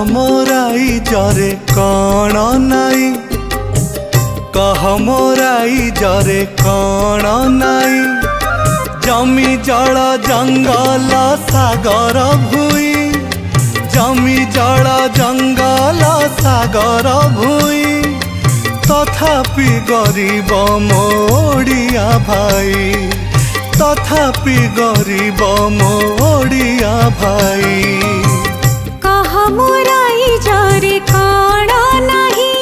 Mori जरे कण नाई कह मोराई जरे कण नाई जमी जल जंगल सागर भूई जमी जल जंगल सागर भूई तथापि गरीब मोड़िया भाई तथापि गरीब मोड़िया भाई कह मोराई जरे कण नाही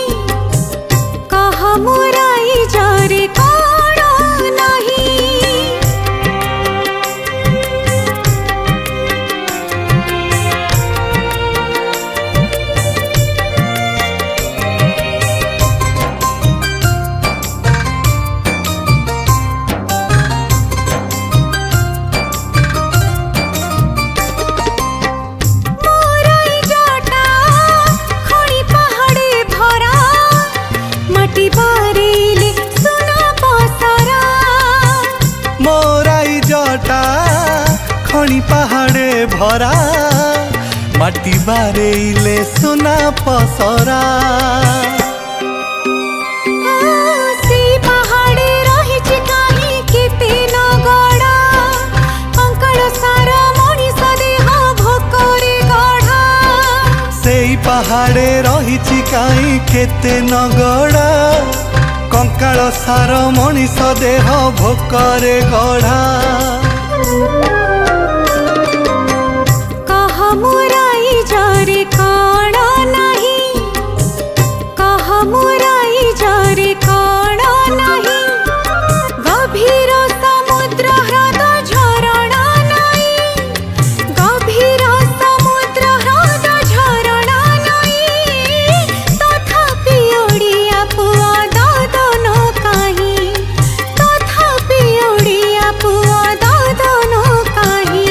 कह मोराई जरे कण नाही खणी पहाड़े भरा माटी बारेले सुना पसरा से पहाड़े रहिछि काहे केते नगड़ा कंकड़ सारा मनिष देह भोकरे गढ़ा सेई पहाड़े रहिछि काहे केते नगड़ा कंकाल सार मनिष देह भोकरे गढ़ा कह मोराई जरे कण नाही कह मोराई जरे कण नाही गभीर समुद्र ह्रद झरणा नाही गभीर समुद्र ह्रद झरणा नाही तथापि ओडिया पुआ दादन काही तथापि ओडिया पुआ दादन काही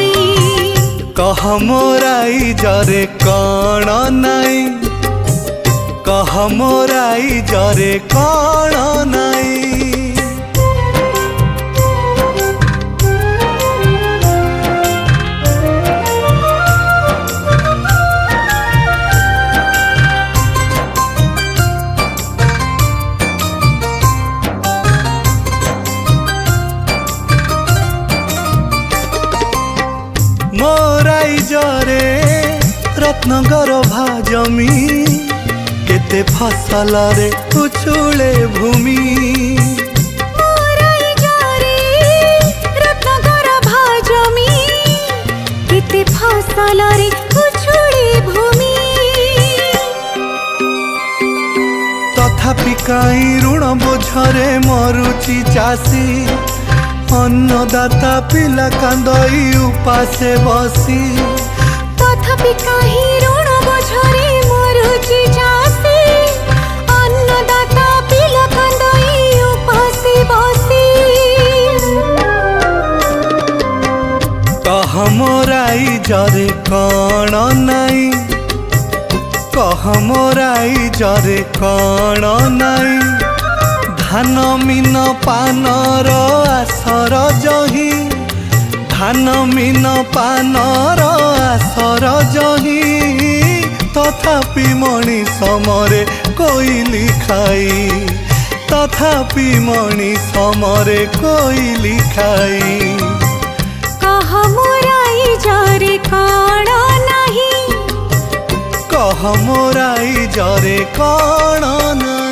कह मोराई जरे कण नाई कह मोराई जरे कण नाई मोराई जरे रत्नगर भाजमी केते फसल रे उछुले भूमि मोराई जरे रत्नगर भाजमी केते फसल रे उछुले भूमि तथापि काई ऋण बोझरे मरुची चासी अन्नदाता पिला कांदई उपासे बसी तथापि काहे ऋण बोझरे मरुची चासी अन्नदाता पिला कांदई उपासे बसी कह मोराई जरे कण नाई कह मोराई जरे कण नाई धान मीन पानर आसर जही धान मीन पानर आसर जही तथापि मणिष मरे कोइली खाई तथापि मणिष मरे कोइली खाई कह मोराई जरे कण नाही कह मोराई जरे कण नाई।